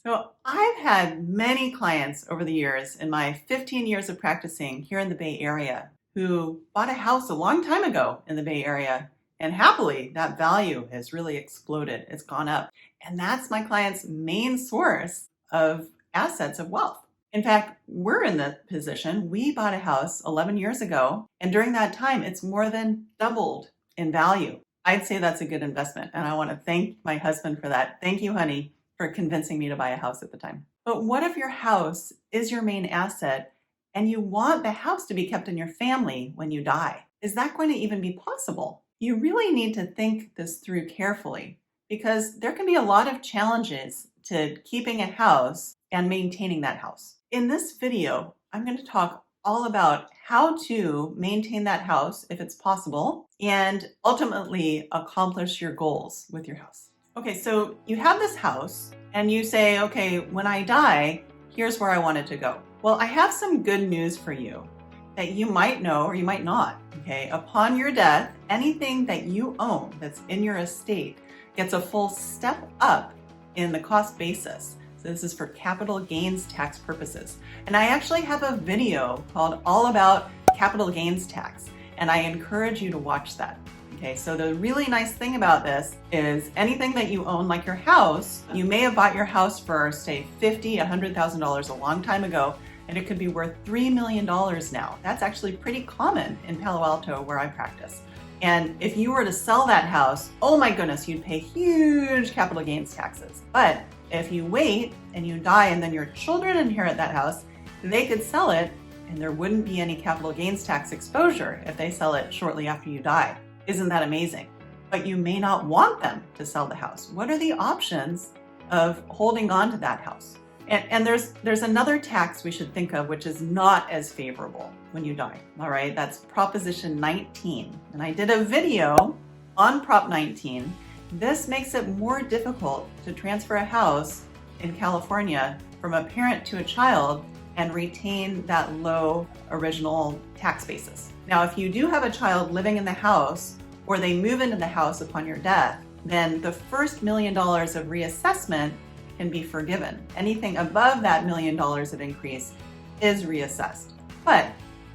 So I've had many clients over the years in my 15 years of practicing here in the Bay Area who bought a house a long time ago in the Bay Area. And happily, that value has really exploded. It's gone up. And that's my client's main source of assets of wealth. In fact, we're in the position, we bought a house 11 years ago. And during that time, it's more than doubled in value. I'd say that's a good investment. And I want to thank my husband for that. Thank you, honey, for convincing me to buy a house at the time. But what if your house is your main asset and you want the house to be kept in your family when you die? Is that going to even be possible? You really need to think this through carefully because there can be a lot of challenges to keeping a house and maintaining that house. In this video, I'm going to talk all about how to maintain that house if it's possible and ultimately accomplish your goals with your house. Okay, so you have this house and you say, okay, when I die, here's where I want it to go. Well, I have some good news for you that you might know or you might not, okay? Upon your death, anything that you own that's in your estate gets a full step up in the cost basis. So this is for capital gains tax purposes. And I actually have a video called All About Capital Gains Tax, and I encourage you to watch that. Okay, so the really nice thing about this is anything that you own, like your house, you may have bought your house for, say, $50,000, $100,000 a long time ago, and it could be worth $3 million now. That's actually pretty common in Palo Alto where I practice. And if you were to sell that house, oh my goodness, you'd pay huge capital gains taxes. But if you wait and you die and then your children inherit that house, they could sell it and there wouldn't be any capital gains tax exposure if they sell it shortly after you die. Isn't that amazing? But you may not want them to sell the house. What are the options of holding on to that house? And there's another tax we should think of, which is not as favorable when you die. All right, that's Proposition 19. And I did a video on Prop 19. This makes it more difficult to transfer a house in California from a parent to a child and retain that low original tax basis. Now, if you do have a child living in the house or they move into the house upon your death, then the first $1 million of reassessment can be forgiven. Anything above that $1 million of increase is reassessed. But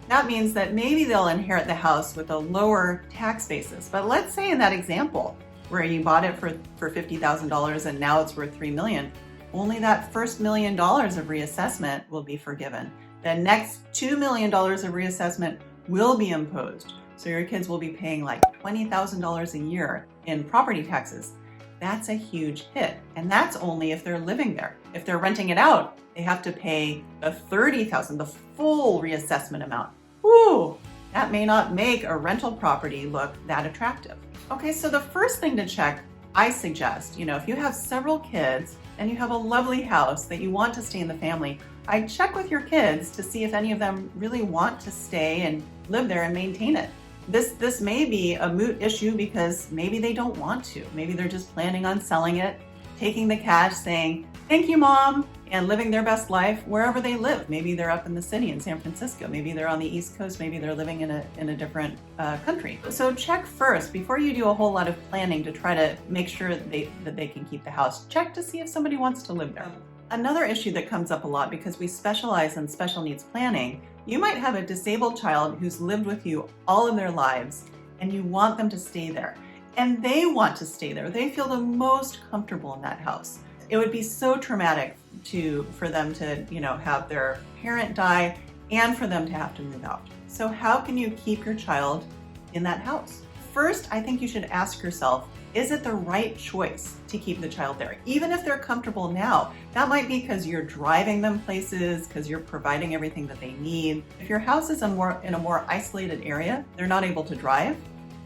that means that maybe they'll inherit the house with a lower tax basis. But let's say in that example where you bought it for $50,000 and now it's worth $3 million, only that first $1 million of reassessment will be forgiven. The next $2 million of reassessment will be imposed. So your kids will be paying like $20,000 a year in property taxes. That's a huge hit. And that's only if they're living there. If they're renting it out, they have to pay the $30,000, the full reassessment amount. Woo! That may not make a rental property look that attractive. Okay, so the first thing to check, I suggest, if you have several kids and you have a lovely house that you want to stay in the family, I'd check with your kids to see if any of them really want to stay and live there and maintain it. This may be a moot issue because maybe they don't want to. Maybe they're just planning on selling it, taking the cash, saying, thank you, Mom, and living their best life wherever they live. Maybe they're up in the city in San Francisco. Maybe they're on the East Coast. Maybe they're living in a different country. So check first before you do a whole lot of planning to try to make sure that they can keep the house. Check to see if somebody wants to live there. Another issue that comes up a lot because we specialize in special needs planning, you might have a disabled child who's lived with you all of their lives and you want them to stay there. And they want to stay there. They feel the most comfortable in that house. It would be so traumatic for them to, have their parent die and for them to have to move out. So how can you keep your child in that house? First, I think you should ask yourself, is it the right choice to keep the child there? Even if they're comfortable now, that might be because you're driving them places, because you're providing everything that they need. If your house is in a more isolated area, they're not able to drive.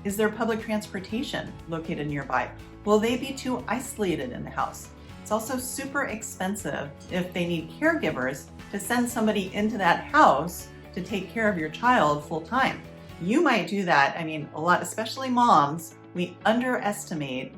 Is there public transportation located nearby? Will they be too isolated in the house? It's also super expensive if they need caregivers to send somebody into that house to take care of your child full time. You might do that, a lot, especially moms. We undervalue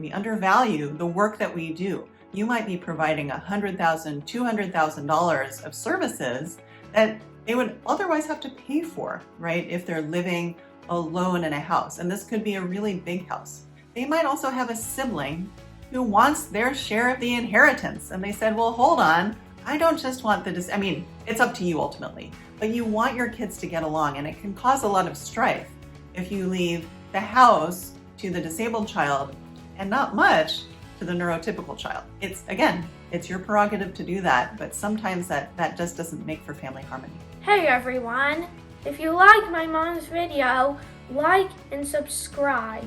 the work that we do. You might be providing $100,000, $200,000 of services that they would otherwise have to pay for, right? If they're living alone in a house. And this could be a really big house. They might also have a sibling who wants their share of the inheritance. And they said, well, hold on. I don't just want I mean, it's up to you ultimately, but you want your kids to get along, and it can cause a lot of strife if you leave the house to the disabled child and not much to the neurotypical child. It's your prerogative to do that, but sometimes that just doesn't make for family harmony. Hey everyone, if you like my mom's video, like and subscribe.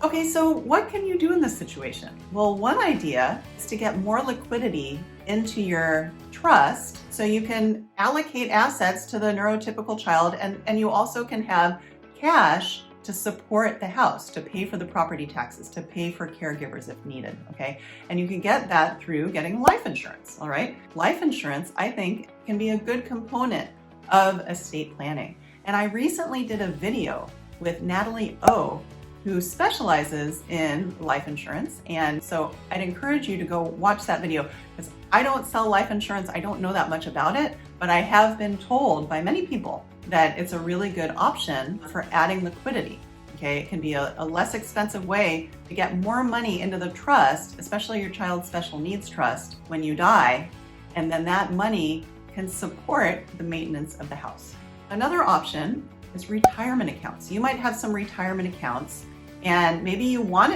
Okay, so what can you do in this situation? Well, one idea is to get more liquidity into your trust so you can allocate assets to the neurotypical child, and you also can have cash to support the house, to pay for the property taxes, to pay for caregivers if needed, okay? And you can get that through getting life insurance, all right? Life insurance, I think, can be a good component of estate planning. And I recently did a video with Natalie O, who specializes in life insurance. And so I'd encourage you to go watch that video, because I don't sell life insurance. I don't know that much about it, but I have been told by many people that it's a really good option for adding liquidity. Okay, it can be a less expensive way to get more money into the trust, especially your child's special needs trust, when you die, and then that money can support the maintenance of the house. Another option is retirement accounts. You might have some retirement accounts, and maybe you want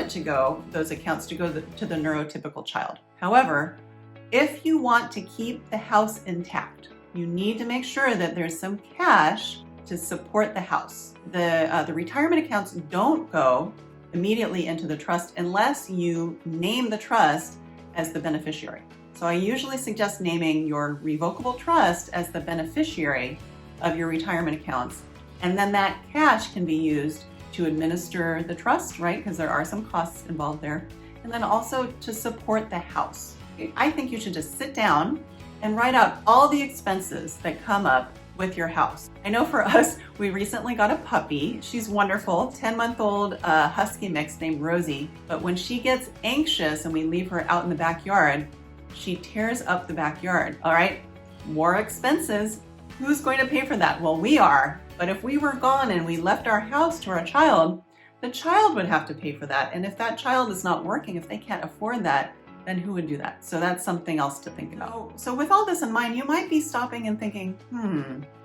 those accounts to go to the neurotypical child. However, if you want to keep the house intact, you need to make sure that there's some cash to support the house. The retirement accounts don't go immediately into the trust unless you name the trust as the beneficiary. So I usually suggest naming your revocable trust as the beneficiary of your retirement accounts, and then that cash can be used to administer the trust, right? Because there are some costs involved there. And then also to support the house. I think you should just sit down and write out all the expenses that come up with your house. I know for us, we recently got a puppy. She's wonderful, 10-month-old husky mix named Rosie. But when she gets anxious and we leave her out in the backyard, she tears up the backyard, all right? More expenses. Who's going to pay for that? Well, we are. But if we were gone and we left our house to our child, the child would have to pay for that. And if that child is not working, if they can't afford that, then who would do that? So that's something else to think about. So with all this in mind, you might be stopping and thinking,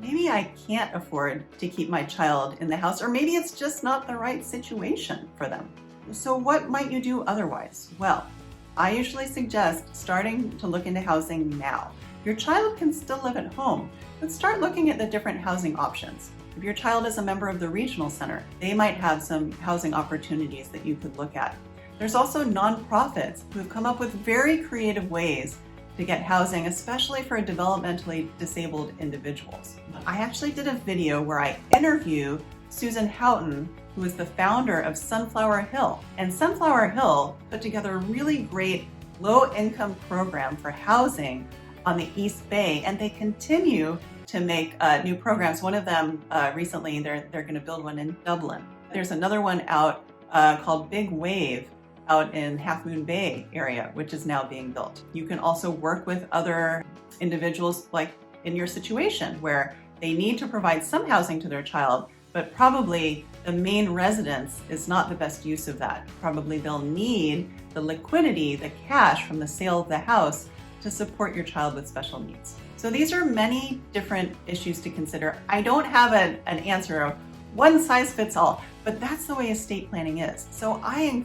maybe I can't afford to keep my child in the house, or maybe it's just not the right situation for them. So what might you do otherwise? Well, I usually suggest starting to look into housing now. Your child can still live at home, but start looking at the different housing options. If your child is a member of the regional center, they might have some housing opportunities that you could look at. There's also nonprofits who have come up with very creative ways to get housing, especially for developmentally disabled individuals. I actually did a video where I interview Susan Houghton, who is the founder of Sunflower Hill. And Sunflower Hill put together a really great low-income program for housing on the East Bay, and they continue to make new programs. One of them recently, they're going to build one in Dublin. There's another one out called Big Wave out in Half Moon Bay area, which is now being built. You can also work with other individuals like in your situation where they need to provide some housing to their child, but probably the main residence is not the best use of that. Probably they'll need the liquidity, the cash from the sale of the house to support your child with special needs. So these are many different issues to consider. I don't have an answer of one size fits all, but that's the way estate planning is. So I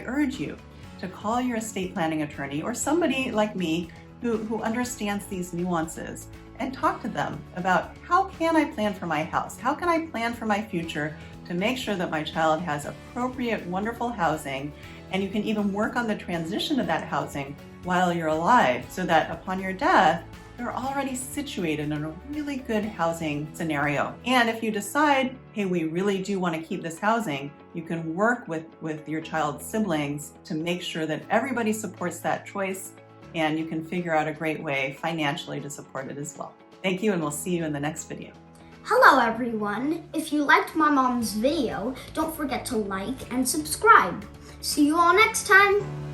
urge you to call your estate planning attorney or somebody like me who understands these nuances and talk to them about how can I plan for my house? How can I plan for my future to make sure that my child has appropriate, wonderful housing, and you can even work on the transition of that housing while you're alive so that upon your death, you're already situated in a really good housing scenario. And if you decide, hey, we really do want to keep this housing, you can work with your child's siblings to make sure that everybody supports that choice, and you can figure out a great way financially to support it as well. Thank you, and we'll see you in the next video. Hello everyone! If you liked my mom's video, don't forget to like and subscribe. See you all next time!